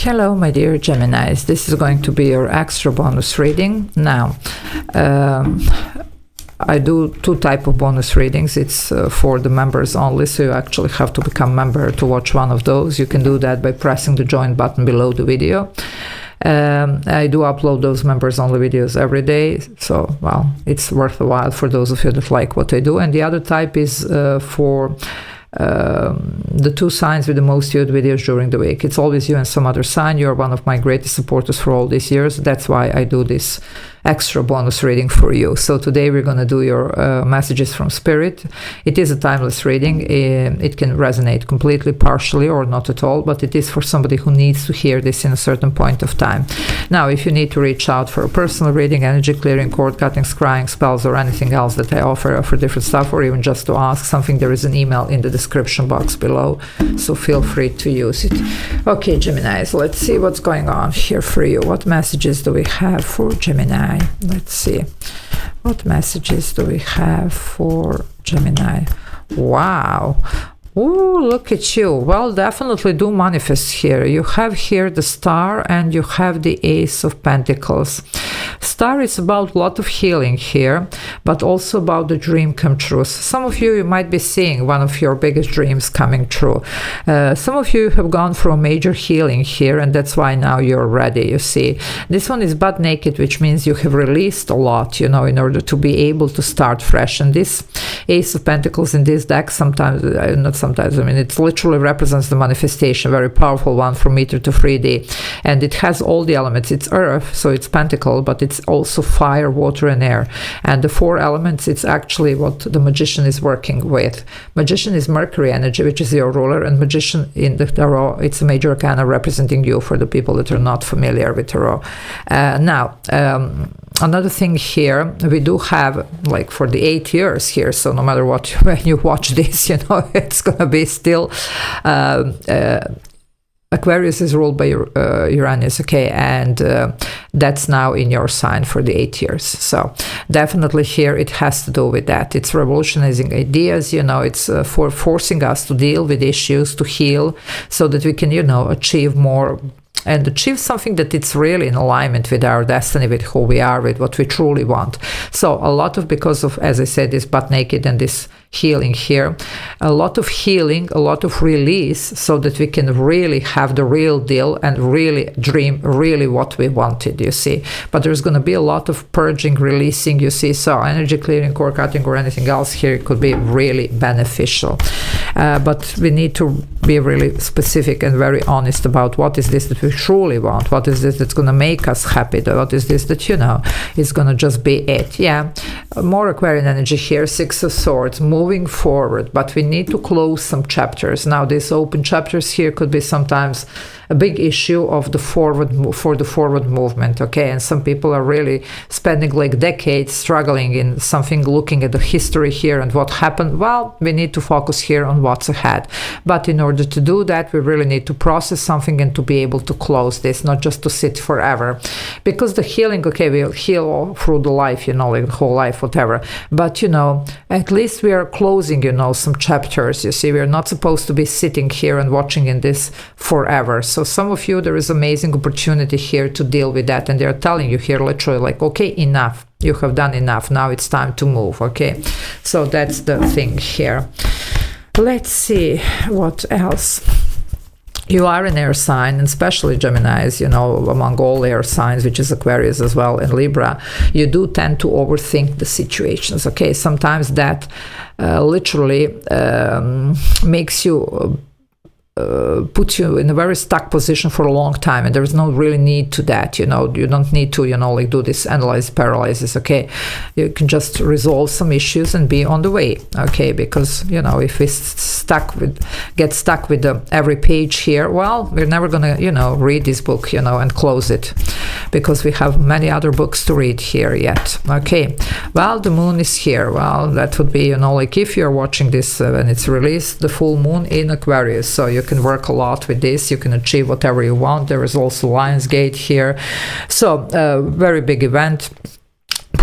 Hello, my dear Geminis. This is going to be your extra bonus reading. Now, I do two type of bonus readings. It's for the members only, so you actually have to become member to watch one of those. You can do that by pressing the join button below the video. I do upload those members only videos every day, so well, it's worth a while for those of you that like what I do. And the other type is for the two signs with the most viewed videos during the week. It's always you and some other sign. You're one of my greatest supporters for all these years. That's why I do this extra bonus reading for you. So today we're going to do your messages from spirit. It is a timeless reading. It can resonate completely, partially, or not at all, but it is for somebody who needs to hear this in a certain point of time. Now, if you need to reach out for a personal reading, energy clearing, cord cutting, scrying, spells, or anything else that I offer different stuff, or even just to ask something, there is an email in the description box below, so feel free to use it. Okay, Geminis, let's see what's going on here for you. What messages do we have for Gemini? Let's see. What messages do we have for Gemini? Wow. Oh, look at you. Well, definitely do manifest here. You have here the Star and you have the Ace of Pentacles. Star is about a lot of healing here, but also about the dream come true. So some of you might be seeing one of your biggest dreams coming true. Some of you have gone through a major healing here, and that's why now you're ready, you see. This one is butt naked, which means you have released a lot, you know, in order to be able to start fresh. And this Ace of Pentacles in this deck, sometimes, not sometimes, I mean, it literally represents the manifestation, very powerful one from meter to 3D. And it has all the elements. It's earth, so it's pentacle, but it's also fire, water, and air. And the four elements, it's actually what the magician is working with. Magician is Mercury energy, which is your ruler, and magician in the tarot, it's a major arcana representing you for the people that are not familiar with tarot. Now, another thing here, we do have like for the 8 years here, so no matter what, when you watch this, you know, it's gonna be still Aquarius is ruled by Uranus, okay, and that's now in your sign for the 8 years. So definitely here it has to do with that. It's revolutionizing ideas, you know, it's for forcing us to deal with issues, to heal, so that we can, you know, achieve more and achieve something that it's really in alignment with our destiny, with who we are, with what we truly want. So a lot of, because of, as I said, this butt naked and this healing here, a lot of healing, a lot of release, so that we can really have the real deal and really dream really what we wanted, you see. But there's going to be a lot of purging, releasing, you see. So energy clearing, cord cutting, or anything else here could be really beneficial. But we need to be really specific and very honest about what is this that we truly want, what is this that's going to make us happy, what is this that, you know, is going to just be it. Yeah, more Aquarian energy here, Six of Swords, moving forward, but we need to close some chapters. Now, these open chapters here could be sometimes a big issue of the forward movement, okay? And some people are really spending like decades struggling in something, looking at the history here and what happened. Well, we need to focus here on what's ahead. But in order to do that, we really need to process something and to be able to close this, not just to sit forever. Because the healing, okay, we'll heal all through the life, you know, like the whole life, whatever. But, you know, at least we are closing, you know, some chapters, you see. We're not supposed to be sitting here and watching in this forever. So some of you, there is amazing opportunity here to deal with that, and they're telling you here literally like, okay, enough, you have done enough, now it's time to move, okay? So that's the thing here. Let's see what else. You are an air sign, and especially Geminis, you know, among all air signs, which is Aquarius as well, and Libra, you do tend to overthink the situations, okay? Sometimes that literally makes you put you in a very stuck position for a long time, and there is no really need to that, you know. You don't need to, you know, like do this analyze paralysis, okay? You can just resolve some issues and be on the way, okay? Because, you know, if we get stuck with every page here, well, we're never gonna, you know, read this book, you know, and close it, because we have many other books to read here yet, okay? Well, the moon is here. Well, that would be, you know, like if you're watching this when it's released, the full moon in Aquarius, so you can work a lot with this, you can achieve whatever you want. There is also Lionsgate here, so very big event.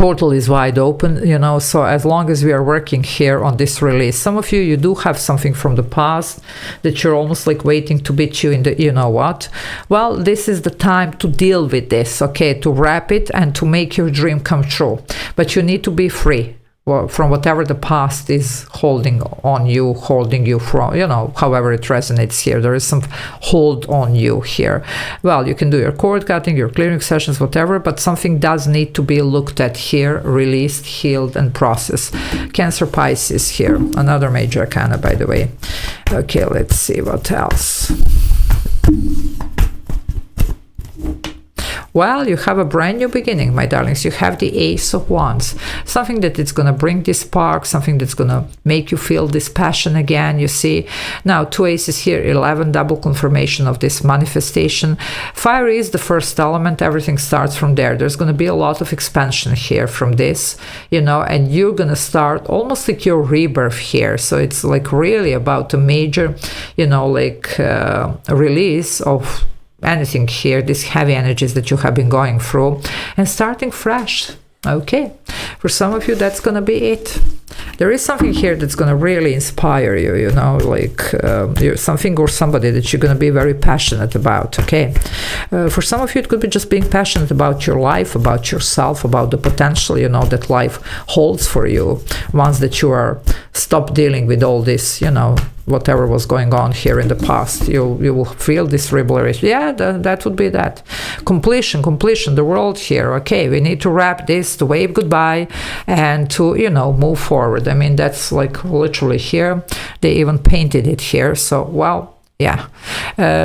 portal is wide open, you know, so as long as we are working here on this release, some of you do have something from the past that you're almost like waiting to beat you in the, you know what, well, this is the time to deal with this, okay, to wrap it and to make your dream come true. But you need to be free from whatever the past is holding you from, you know, however it resonates here. There is some hold on you here. Well, you can do your cord cutting, your clearing sessions, whatever, but something does need to be looked at here, released, healed, and processed. Cancer, Pisces here, another major arcana, by the way. Okay, let's see what else. Well, you have a brand new beginning, my darlings. You have the Ace of Wands, something that it's going to bring this spark, something that's going to make you feel this passion again, you see. Now, 2 aces here, 11, double confirmation of this manifestation. Fire is the first element. Everything starts from there. There's going to be a lot of expansion here from this, you know, and you're going to start almost like your rebirth here. So it's like really about a major, you know, like release of anything here, these heavy energies that you have been going through, and starting fresh. Okay, for some of you that's gonna be it. There is something here that's gonna really inspire you, you know, like something or somebody that you're gonna be very passionate about. Okay, for some of you it could be just being passionate about your life, about yourself, about the potential, you know, that life holds for you once that you are stop dealing with all this, you know, whatever was going on here in the past. You will feel this liberation. Yeah, that would be that. Completion, the world here. Okay, we need to wrap this, to wave goodbye, and to, you know, move forward. I mean, that's like literally here. They even painted it here. So, well, yeah.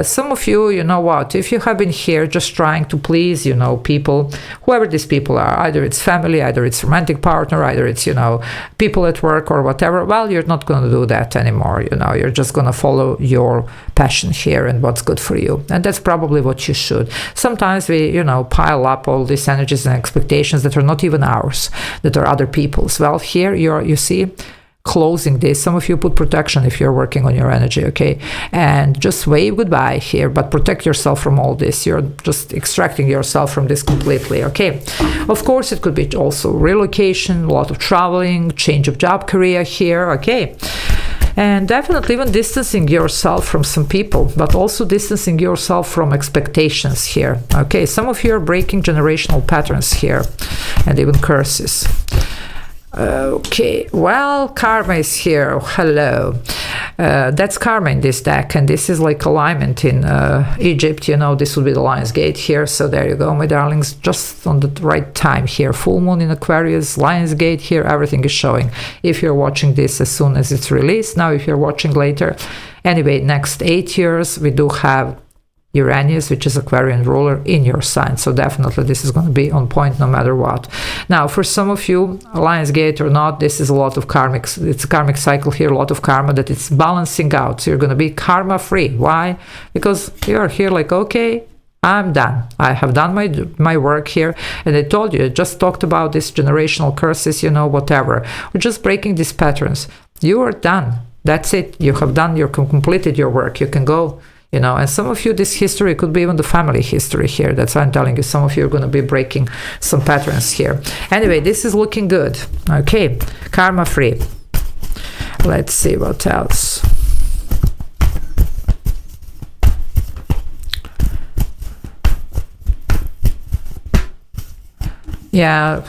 Some of you, you know what, if you have been here just trying to please, you know, people, whoever these people are, either it's family, either it's romantic partner, either it's, you know, people at work or whatever, well, you're not going to do that anymore, you know, you're just going to follow your passion here and what's good for you. And that's probably what you should. Sometimes we, you know, pile up all these energies and expectations that are not even ours, that are other people's. Well, here you see, closing this. Some of you put protection if you're working on your energy, okay? And just wave goodbye here, but protect yourself from all this. You're just extracting yourself from this completely, okay? Of course, it could be also relocation, a lot of traveling, change of job, career here, okay? And definitely even distancing yourself from some people, but also distancing yourself from expectations here, okay? Some of you are breaking generational patterns here and even curses. Okay, well, karma is here. Hello. That's karma in this deck, and this is like alignment in Egypt, you know, this would be the Lion's Gate here. So there you go, my darlings, just on the right time here. Full moon in Aquarius, Lion's Gate here, everything is showing. If you're watching this as soon as it's released, now if you're watching later. Anyway, next 8 years, we do have Uranus, which is Aquarian ruler, in your sign. So definitely this is going to be on point no matter what. Now, for some of you, Lion's Gate or not, this is a lot of karmic, it's a karmic cycle here, a lot of karma that it's balancing out. So you're going to be karma free. Why? Because you're here like, okay, I'm done. I have done my work here. And I told you, I just talked about these generational curses, you know, whatever. We're just breaking these patterns. You are done. That's it. You have done, you completed your work. You can go. You know, and some of you, this history could be even the family history here. That's why I'm telling you, some of you are going to be breaking some patterns here. Anyway, this is looking good. Okay, karma free. Let's see what else. Yeah,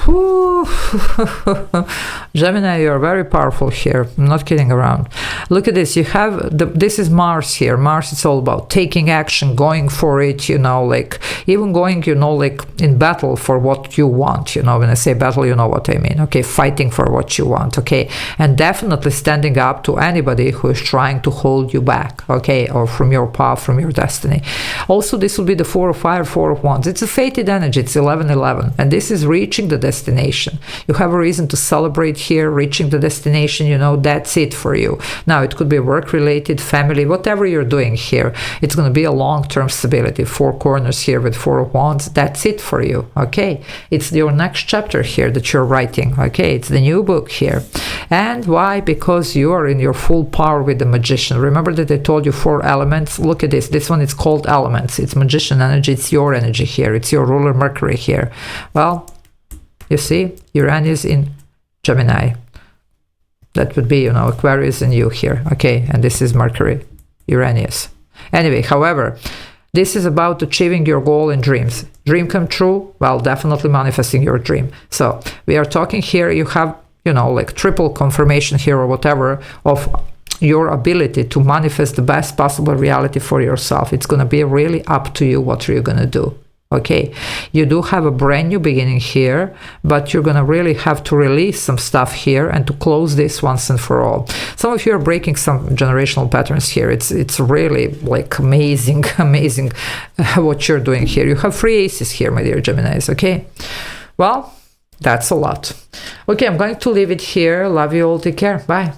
Gemini, you're very powerful here. I'm not kidding around. Look at this. You have this is Mars here. Mars, it's all about taking action, going for it, you know, like even going, you know, like in battle for what you want. You know, when I say battle, you know what I mean. Okay, fighting for what you want. Okay, and definitely standing up to anybody who is trying to hold you back. Okay, or from your path, from your destiny. Also, this will be the 4 of Fire, 4 of Wands. It's a fated energy. It's 11-11, and this is reaching the destination. You have a reason to celebrate here, reaching the destination, you know, that's it for you. Now, it could be work related, family, whatever you're doing here. It's going to be a long-term stability. 4 corners here with 4 of Wands. That's it for you. Okay. It's your next chapter here that you're writing. Okay. It's the new book here. And why? Because you are in your full power with the Magician. Remember that I told you 4 elements? Look at this. This one is called elements. It's Magician energy. It's your energy here. It's your ruler Mercury here. Well, You see, Uranus in Gemini. That would be, you know, Aquarius and you here. Okay, and this is Mercury, Uranus. Anyway, however, this is about achieving your goal and dreams. Dream come true? Well, definitely manifesting your dream. So we are talking here, you have, you know, like triple confirmation here or whatever of your ability to manifest the best possible reality for yourself. It's going to be really up to you what you're going to do. Okay, you do have a brand new beginning here, but you're gonna really have to release some stuff here and to close this once and for all. Some of you are breaking some generational patterns here. It's really like amazing what you're doing here. You have 3 aces here, my dear Geminis. Okay, well, that's a lot. Okay, I'm going to leave it here. Love you all. Take care. Bye.